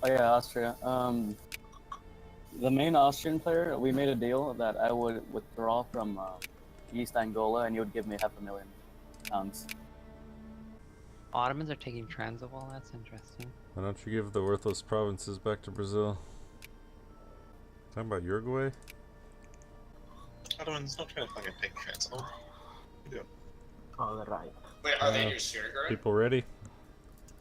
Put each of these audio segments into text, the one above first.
Oh yeah, Austria. The main Austrian player, we made a deal that I would withdraw from East Angola, and you would give me £500,000. Ottomans are taking Transvaal. That's interesting. Why don't you give the worthless provinces back to Brazil? Talking about Uruguay? Ottomans, don't try to fucking take Transvaal. You do. Alright. Wait, are they in your sphere, Greg? People ready?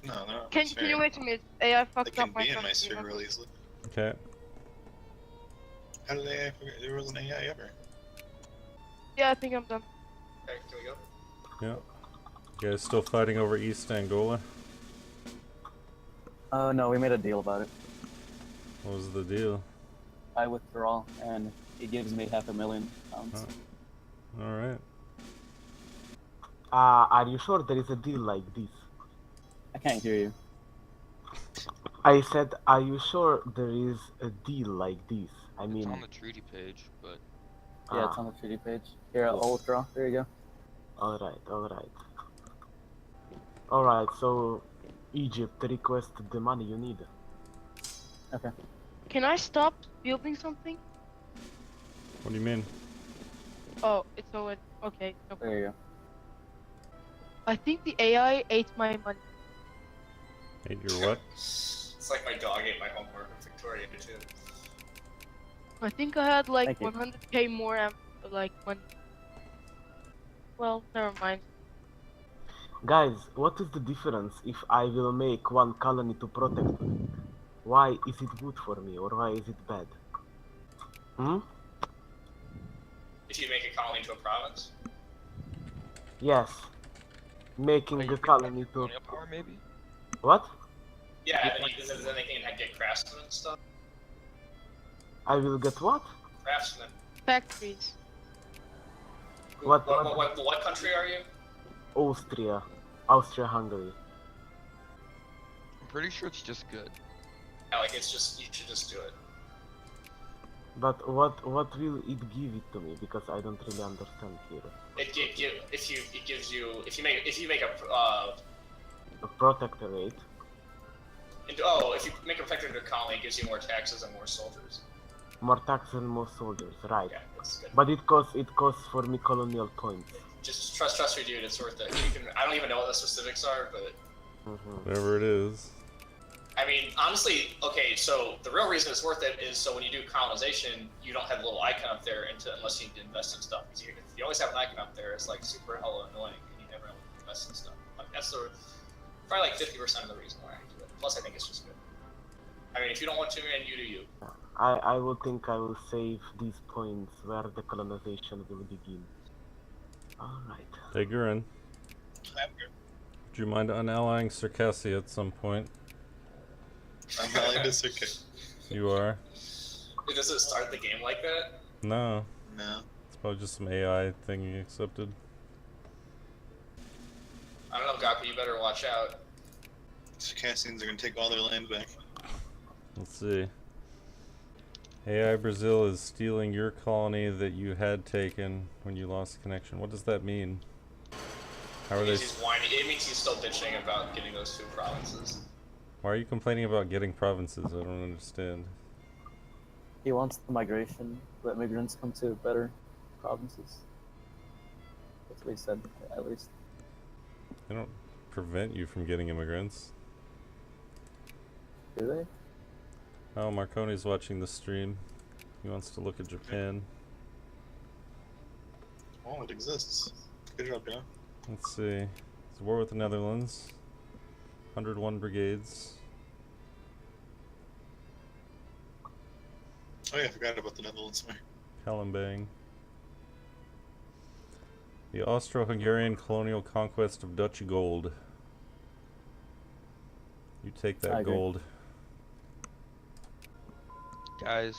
No, no. Can you wait a minute? AI They fucked can up my be in my country. sphere real easily. Okay. How did AI forget? There wasn't AI ever. Yeah, I think I'm done. Okay, can we go? Yeah. You guys still fighting over East Angola? No, we made a deal about it. What was the deal? I withdraw, and he gives me £500,000. Alright. Are you sure there is a deal like this? I can't hear you. I said, are you sure there is a deal like this? I mean... It's on the treaty page, but... Yeah, it's on the treaty page. Here, I'll withdraw. There you go. Alright, alright. Alright, so... Egypt, request the money you need. Okay. Can I stop building something? What do you mean? Oh, it's already... Okay, no problem. There you go. I think the AI ate my money. Ate your what? It's like my dog ate my homework in Victoria, too. I think I had like Thank you. 100k more like money. Well, never mind. Guys, what is the difference if I will make one colony to protect me? Why is it good for me, or why is it bad? Hmm? If you make a colony to a province? Yes. Making a colony to... Colonial power, maybe? What? Yeah, and then they can get craftsmen and stuff. I will get what? Craftsmen. Factories. What country are you? Austria. Austria-Hungary. I'm pretty sure it's just good. Yeah, like it's just, you should just do it. But what will it give it to me? Because I don't really understand here. If you make A protectorate. if you make a protectorate colony, it gives you more taxes and more soldiers. More taxes and more soldiers, right? Yeah, that's good. But it costs for me colonial points. Just trust me, dude. It's worth it. I don't even know what the specifics are, but Whatever it is. I mean, honestly, okay. So the real reason it's worth it is so when you do colonization, you don't have a little icon up there unless you need to invest in stuff. Because if you always have an icon up there, it's like super hella annoying, and you never invest in stuff. Like that's probably like 50% of the reason why I do it. Plus, I think it's just good. I mean, if you don't want to, man, you do you. I will think I will save these points where the colonization will begin. Alright. Take her in. Would you mind unallying Circassia at some point? I'm allied to Circassia. You are? Does it start the game like that? No. No. It's probably just some AI thing you accepted. I don't know, Gaku. You better watch out. Circassians are gonna take all their land back. Let's see. AI Brazil is stealing your colony that you had taken when you lost connection. What does that mean? How are they? He's whining. It means he's still bitching about getting those 2 provinces. Why are you complaining about getting provinces? I don't understand. He wants the migration, let immigrants come to better provinces. That's what he said, at least. They don't prevent you from getting immigrants. Do they? Oh, Marconi's watching the stream. He wants to look at Japan. Oh, it exists. Good job, Joe. Let's see. It's war with the Netherlands. 101 brigades. Oh yeah, I forgot about the Netherlands. Kalembang. The Austro-Hungarian colonial conquest of Dutch gold. You take that gold. Guys,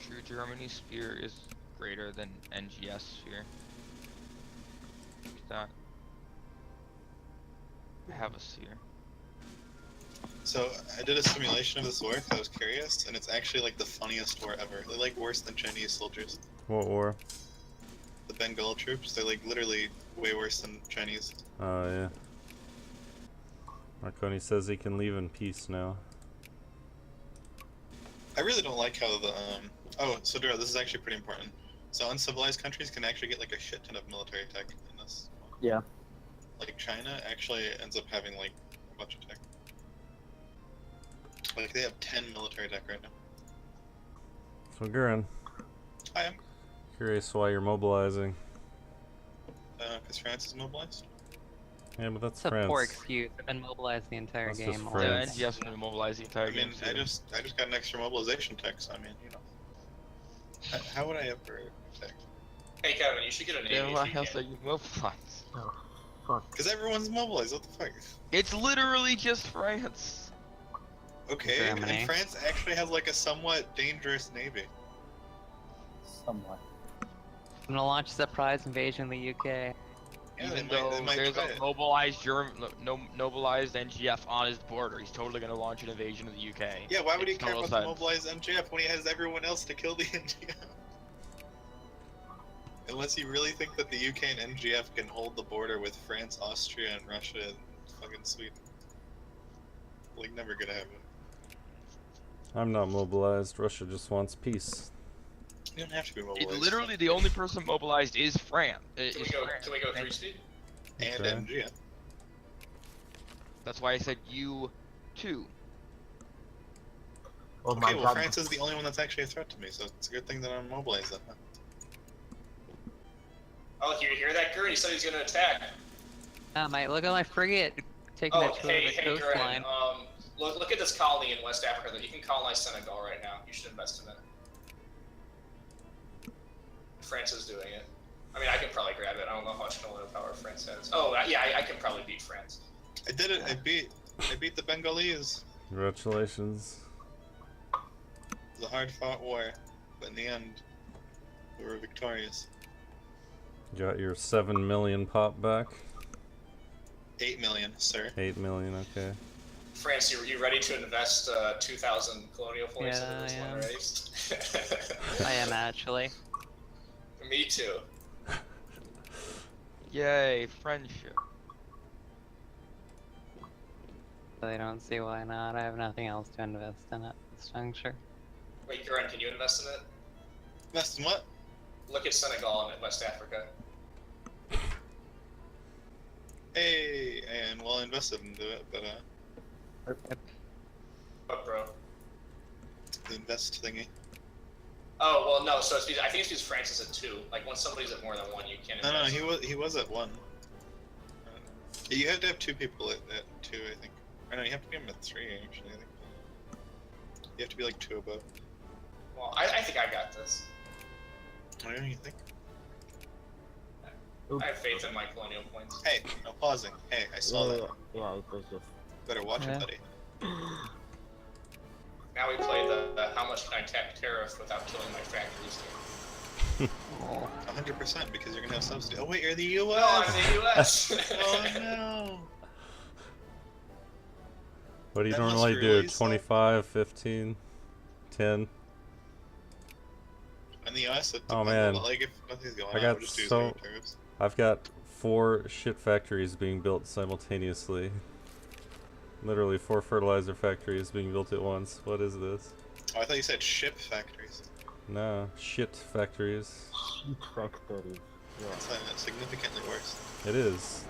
True Germany's sphere is greater than NGS sphere. Look at that. I have a sphere. So, I did a simulation of this war, I was curious, and it's actually like the funniest war ever. They're like worse than Chinese soldiers. What war? The Bengal troops, they're like literally way worse than Chinese. Oh, yeah. Marconi says he can leave in peace now. I really don't like how the oh, so Duro, this is actually pretty important. So uncivilized countries can actually get like a shit ton of military tech in this. Yeah. Like China actually ends up having like a bunch of tech. Like they have 10 military tech right now. So Gurren, I am. curious why you're mobilizing. Because France is mobilized. Yeah, but that's It's a France. poor excuse. I've been mobilized the entire That's just game. France. Yeah, France. NGS gonna mobilize the entire I mean, game. I too. just got an extra mobilization tech, so I mean, you know. How would I ever tech? Hey Kevin, you should get a navy. Then if why you else can. are you mobilized? Oh, fuck. Because everyone's mobilized. What the fuck? It's literally just France. Okay, Germany. and France actually has like a somewhat dangerous navy. Somewhat. I'm gonna launch a surprise invasion of the UK. Yeah, Even they though might there's try a it. mobilized mobilized NGF on his border, he's totally gonna launch an invasion of the UK. Yeah, why would he Makes care total about the sense. mobilized MGF when he has everyone else to kill the NGF? Unless you really think that the UK and NGF can hold the border with France, Austria, and Russia, and fucking Sweden. Like, never gonna happen. I'm not mobilized. Russia just wants peace. You don't have to be mobilized. Literally, the only person mobilized is France. Can we go 3-speed? And Okay. MGF. That's why I said you too. Oh my Okay, well, god. France is the only one that's actually a threat to me, so it's a good thing that I'm mobilized then. Huh? Oh, you hear that, Gurren? He said he's gonna attack. Look at my frigate taking Oh, that to the hey, coastline. Gurren. Look at this colony in West Africa that you can colonize Senegal right now. You should invest in it. France is doing it. I mean, I can probably grab it. I don't know how much colonial power France has. Oh, yeah, I can probably beat France. I did it. I beat the Bengalese. Congratulations. It was a hard-fought war, but in the end, we were victorious. You got your 7 million pop back? 8 million, sir. 8 million, okay. France, you ready to invest 2,000 colonial points Yeah, into this I one am. race? I am actually. Me too. Yay, friendship. I don't see why not. I have nothing else to invest in at this juncture. Wait, Gurren, can you invest in it? Invest in what? Look at Senegal and West Africa. Hey, and well, I invested into it, but What, bro? the invest thingy. Oh, well, no, so it's because, I think it's because France is at 2. Like, when somebody's at more than 1, you can't No, invest. he was at 1. You have to have 2 people at 2, I think. Or no, you have to be him at 3, actually, I think. You have to be like 2 above. Well, I think I got this. What do you think? Oops. I have faith in my colonial points. Hey, no pausing. Hey, I saw Yeah, that. yeah, it was just. Better watch Yeah. it, buddy. Now we play the how much can I tech tariff without killing my factories game. 100% because you're gonna have subsidy. Oh wait, you're the No, US! I'm the US! Oh no! What do you That must normally really do? suck. 25, 15, 10? In the US, it Oh, depends man. on, like, if nothing's going I on, got we'll just do so- 0 tariffs. I've got 4 shit factories being built simultaneously. Literally 4 fertilizer factories being built at once. What is this? Oh, I thought you said ship factories. No, shit factories. Shit factories. Yeah. That's significantly worse. It is.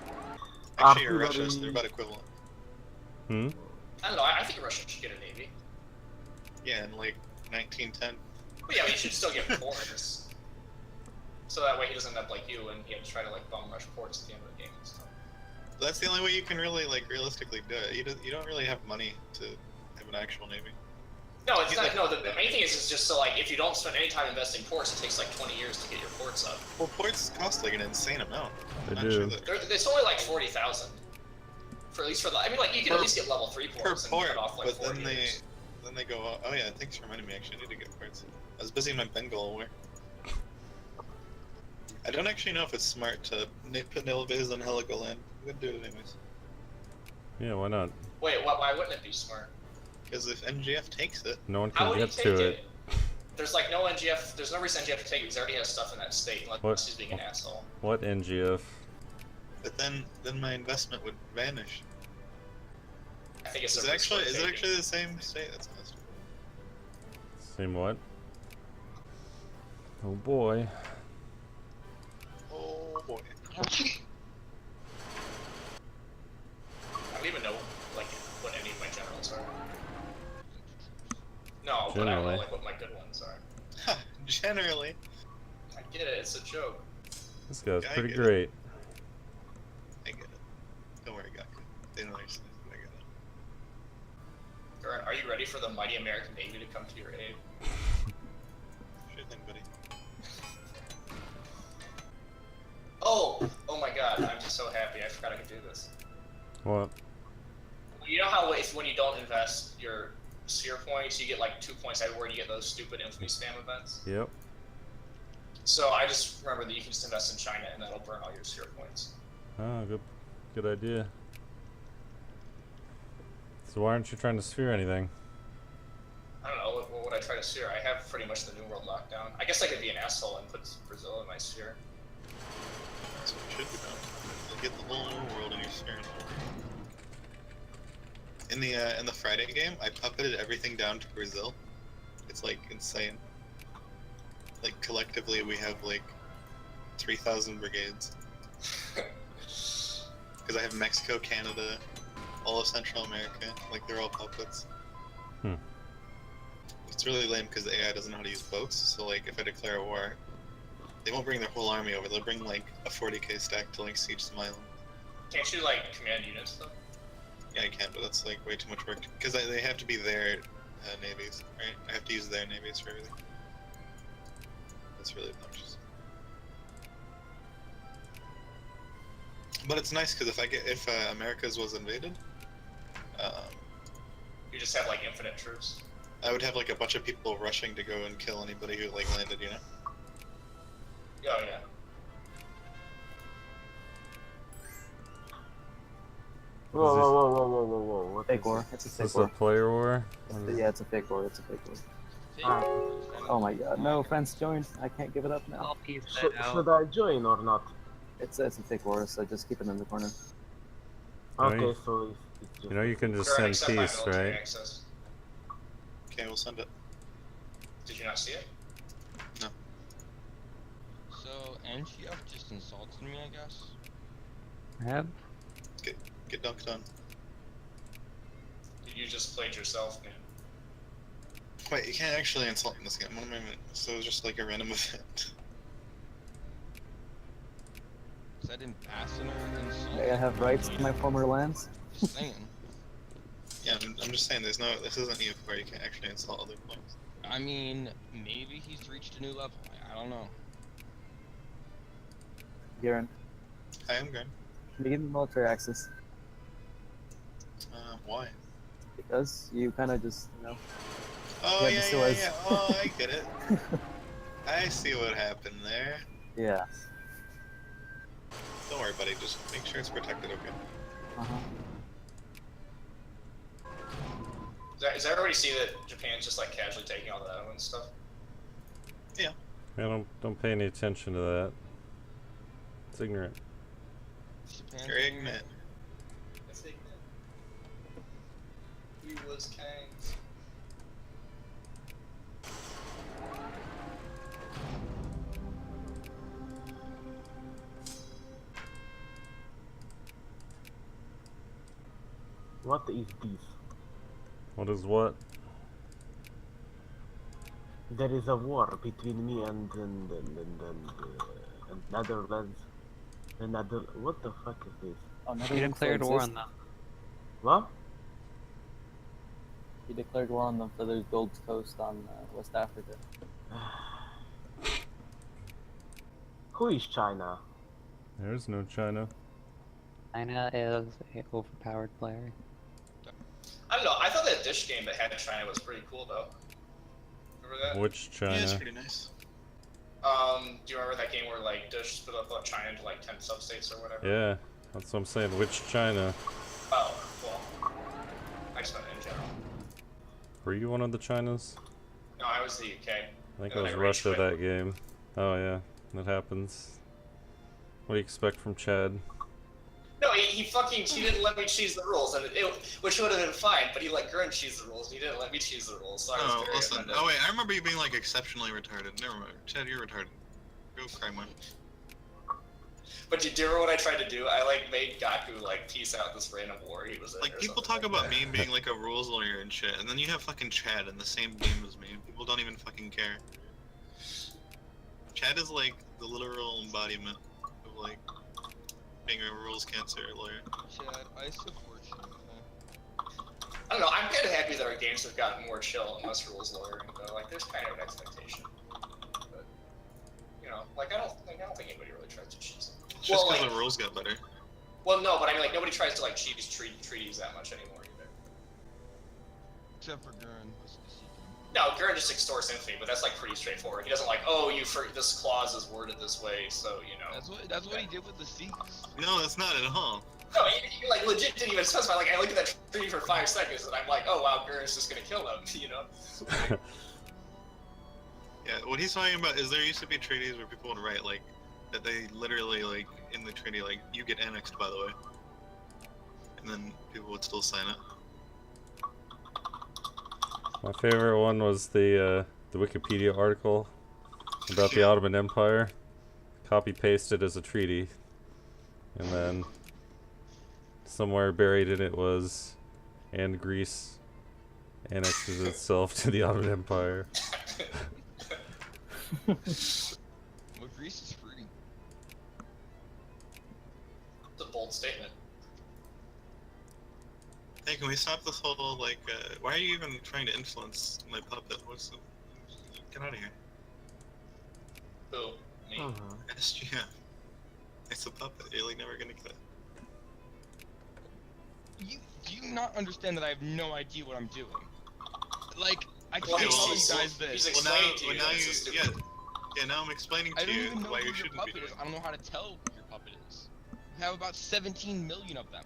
Actually, you're Russia, so Artillery. they're about equivalent. Hmm? I don't know, I think Russia should get a navy. Yeah, in like 1910. But yeah, we should still get ports. So that way he doesn't end up like you and he had to try to like bum rush ports at the end of the game and stuff. That's the only way you can really, like, realistically do it. You don't really have money to have an actual navy. No, it's not. No, the main thing is just so like if you don't spend any time investing ports, it takes like 20 years to get your ports up. Well, ports cost like an insane amount. They I'm do. Sure that It's only like 40,000. For at least for the, I mean, like you can Per- at least get level 3 per ports and port, cut off like but 40 then years. they go. Oh yeah, thanks for reminding me. Actually, I need to get ports. I was busy in my Bengal war. I don't actually know if it's smart to put naval bases on Heligoland. I'm gonna do it anyways. Yeah, why not? Wait, why wouldn't it be smart? Because if NGF takes it, No one How can would he get take to it? it. There's like no NGF. There's no reason NGF to take it because he already has stuff in that state unless What? he's being an asshole. What NGF? but then my investment would vanish. think it's Is it actually the same state? That's awesome. Same what? Oh boy. Oh boy. I don't even know like what any of my generals are. No, but I don't know Generally. like what my good ones are. Generally. I get it, it's a joke. This guy's Yeah, I pretty get it. great. I get it. Don't worry, Gaku. They don't understand. I get it. Gurren, are you ready for the mighty American Navy to come to your aid? Sure thing, buddy. Oh my god, I'm just so happy. I forgot I could do this. What? You know how when you don't invest your sphere points, you get like 2 points everywhere and you get those stupid infamy spam events? Yep. So I just remember that you can just invest in China and that'll burn all your sphere points. Oh, good idea. So why aren't you trying to sphere anything? I don't know, what would I try to sphere? I have pretty much the New World locked down. I guess I could be an asshole and put Brazil in my sphere. That's what you should be doing. You'll get the whole new world in your sphere. In the Friday game, I puppeted everything down to Brazil. It's like insane. Like collectively, we have like 3,000 brigades. Because I have Mexico, Canada, all of Central America. Like they're all puppets. Hmm. It's really lame because the AI doesn't know how to use boats. So like, if I declare a war, they won't bring their whole army over. They'll bring like a 40k stack to like siege some island. Can't you like command units though? Yeah, I can, but that's like way too much work because they have to be their navies, right? I have to use their navies for everything. That's really obnoxious. But it's nice because if Americas was invaded, You just have like infinite troops. I would have like a bunch of people rushing to go and kill anybody who like landed, you know? Oh yeah. Whoa. What Fake is war. this? It's a Is fake this a war. player war? Yeah, it's a fake war. It's a fake war. Ah. Oh my god, no, friends joined. I can't give it up now. I'll piece Should, that out. should I join or not? It's a fake war, so just keep it in the corner. Right. Okay, so it's just... You know you can just Gurren, send accept my peace, military right? access. Okay, we'll send it. Did you not see it? So NGF just insulted me, I guess. Yep. Get dunked on. You just played yourself, man. Wait, you can't actually insult in this game. What am I mean? So it's just like a random event. Is that ambassador insult? May I have rights to my former lands? Just saying. Yeah, I'm just saying. This isn't EU4. You can't actually insult other players. I mean, maybe he's reached a new level. I don't know. Garen, I am going. can you give me military access? Why? Because you kind of just, Oh Yeah, yeah. the Suez. Oh, I get it. I see what happened there. yeah. Don't worry, buddy. Just make sure it's protected, okay? Uh-huh. Does everybody see that Japan's just like casually taking all the island stuff? Yeah, don't pay any attention to that. It's ignorant. Japan You're ignorant. That's ignorant. We was kings. What is this? What is what? There is a war between me and Netherlands. What the fuck is this? Oh, He Netherlands declared war exists. on them. What? He declared war on them for their Gold Coast on West Africa. Who is China? There's no China. China is an overpowered player. I don't know. I thought that dish game that had China was pretty cool though. Remember that? Which Yeah, it's China? pretty nice. Do you remember that game where like Dish split up China into like 10 substates or whatever? Yeah, that's what I'm saying. Which China? Oh, well. I just meant in general. Were you one of the Chinas? No, I was the UK. I think And it then was I rage Russia quit. that game. Oh yeah, that happens. What do you expect from Chad? No, he didn't let me choose the rules, which would have been fine, but he let Gurren choose the rules, and he didn't let me choose the rules, so I was very offended. Oh wait, I remember you being like exceptionally retarded. Never mind, Chad, you're retarded. Go cry, man. But do you remember what I tried to do? I like made Gaku like peace out this random war he was in. Like people talk about me being like a rules lawyer and shit, and then you have fucking Chad in the same game as me, and people don't even fucking care. Chad is like the literal embodiment of like being a rules cancer lawyer. Chad, I support you. I don't know. I'm kind of happy that our games have gotten more chill and less rules lawyering, though. Like, there's kind of an expectation. But you know, like I don't think anybody really tries to cheese them. It's just because the rules got better. Well, no, but I mean, like nobody tries to like cheese treaties that much anymore either. Except for Gurren. No, Gurren just extorts Infinity, but that's like pretty straightforward. He doesn't like, oh, this clause is worded this way, so you know. That's what he did with the Seas. No, that's not at all. No, he like legit didn't even specify. Like I look at that treaty for 5 seconds, and I'm like, oh wow, Gurren's just gonna kill them, you know. Yeah, what he's talking about is there used to be treaties where people would write like that they literally like in the treaty like you get annexed, by the way, and then people would still sign it. My favorite one was the Wikipedia article about the Ottoman Empire. Copy pasted as a treaty, and then somewhere buried in it was, and Greece annexes itself to the Ottoman Empire. Well, Greece is free. It's a bold statement. Hey, can we stop this whole like? Why are you even trying to influence my puppet? What's the? Get out of here. Who? Me? SGM. It's a puppet. You're like never gonna get it. Do you not understand that I have no idea what I'm doing? Like, I Well, can't tell you he's guys this. explaining to you. Yeah, now I'm explaining I to don't you even know why who you your shouldn't be puppet doing is. I don't know how to tell who your puppet is. You have about 17 million of them.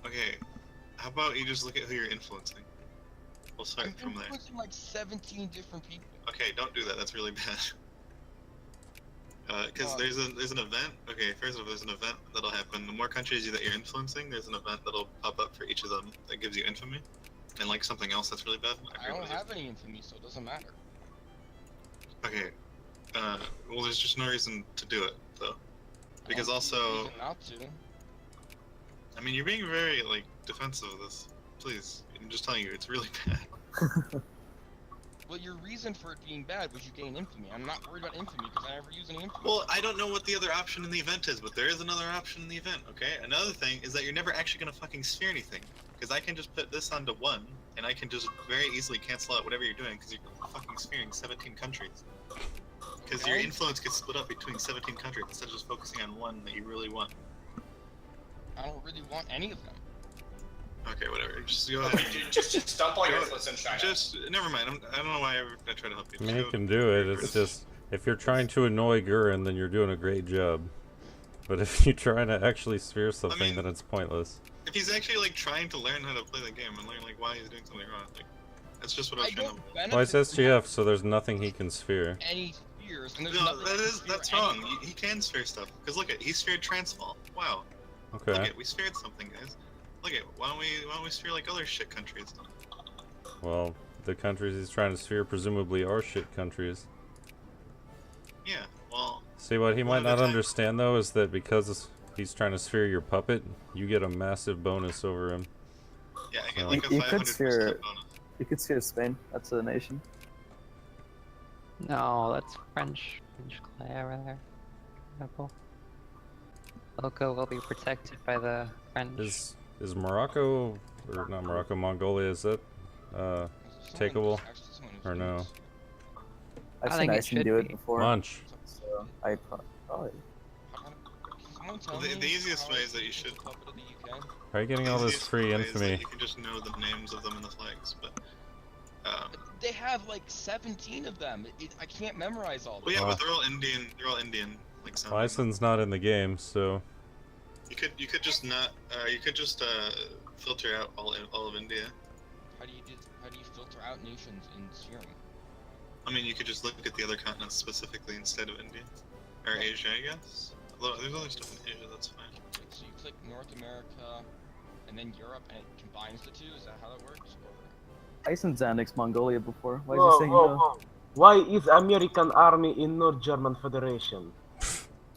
Okay, how about you just look at who you're influencing? We'll start I'm from there. influencing like 17 different people. Okay, don't do that. That's really bad. Because there's an event. Okay, first of all, there's an event that'll happen. The more countries that you're influencing, there's an event that'll pop up for each of them that gives you infamy, and like something else that's really bad. I don't have any infamy, so it doesn't matter. Okay. Well, there's just no reason to do it though, because I don't see a also, reason not to. I mean, you're being very like defensive of this. Please, I'm just telling you, it's really bad. Well, your reason for it being bad was you gain infamy. I'm not worried about infamy because I never use any infamy. Well, I don't know what the other option in the event is, but there is another option in the event, okay? Another thing is that you're never actually gonna fucking sphere anything. Because I can just put this onto 1, and I can just very easily cancel out whatever you're doing, because you're fucking sphering 17 countries. Because your influence gets split up between 17 countries, instead of just focusing on one that you really want. I don't really want any of them. Okay, whatever, just go ahead. Just dump all your influence in China. Just, never mind, I don't know why I try to help you. I mean, you can do it. It's just, if you're trying to annoy Gurren, then you're doing a great job. But if you're trying to actually sphere something, then it's pointless. If he's actually like trying to learn how to play the game and learn like why he's doing something wrong, like that's just what I was trying to. Well, it's SGF, so there's nothing he can sphere. Any spheres, and there's No, nothing that's wrong. He can sphere stuff. Cause look at he sphered Transvaal. Wow. Okay. Look at we sphered something, guys. Look at why don't we sphere like other shit countries? Well, the countries he's trying to sphere presumably are shit countries. Yeah. Well. See, what he might not understand though is that because he's trying to sphere your puppet, you get a massive bonus over him. Yeah, I get So. like a 500% bonus. You could sphere Spain. That's a nation. No, that's French clay over there. Example. Loco will be protected by the French. Is Morocco, or not Morocco, Mongolia, is that takeable, or no? I've I seen think it Icen should do it be. before. Munch. So I probably. Well, the easiest way is that you should. How are you getting all this free infamy? You can just know the names of them and the flags, but. They have like 17 of them. I can't memorize all of them. Well, yeah, but they're all Indian. They're all Indian. Like some. Icen's not in the game, so. You could just not. You could just filter out all of India. How do you filter out nations in Serum? I mean, you could just look at the other continents specifically instead of India or Asia, I guess. Although there's other stuff in Asia, that's fine. so you click North America, and then Europe, and it combines the two? Is that how that works? Or... Icen annexed Mongolia before. Why is Whoa, he saying whoa, no? whoa. Why is American army in North German Federation?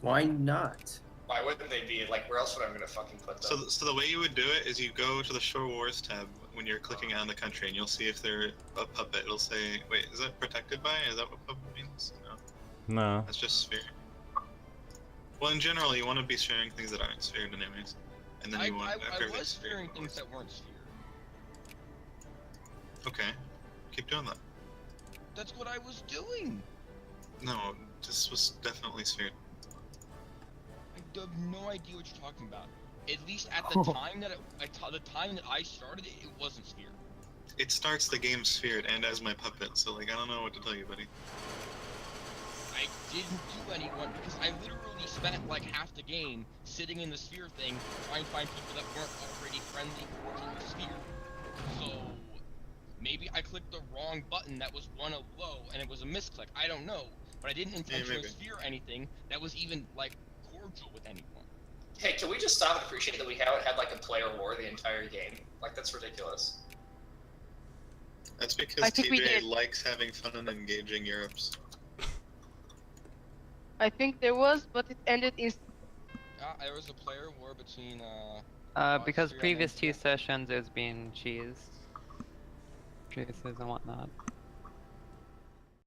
Why not? Why wouldn't they be? Like, where else would I gonna fucking put them? So the way you would do it is you go to the Shore Wars tab when you're clicking on the country, and you'll see if they're a puppet. It'll say, wait, is that protected by? Is that what puppet means? No, No. that's just sphere. Well, in general, you want to be sharing things that aren't sphered anyways. And then you want I after was everything's sphered. fearing things that weren't sphere. Okay, keep doing that. That's what I was doing. No, this was definitely sphered. I have no idea what you're talking about. At least at the time that the time that I started it, it wasn't sphere. It starts the game sphered and as my puppet, so like I don't know what to tell you, buddy. I didn't do anyone because I literally spent like half the game sitting in the sphere thing trying to find people that weren't already friendly to the sphere. So maybe I clicked the wrong button that was one of low and it was a misclick. I don't know, but I didn't intentionally sphere anything that was even like cordial with anyone. Hey, can we just stop and appreciate that we haven't had like a player war the entire game? Like, that's ridiculous. That's because I think we TJ did. likes having fun and engaging Europe's. I think there was, but it ended in. There was a player war between Because Austria and previous two India. sessions it was being cheesed. Cheeses and whatnot.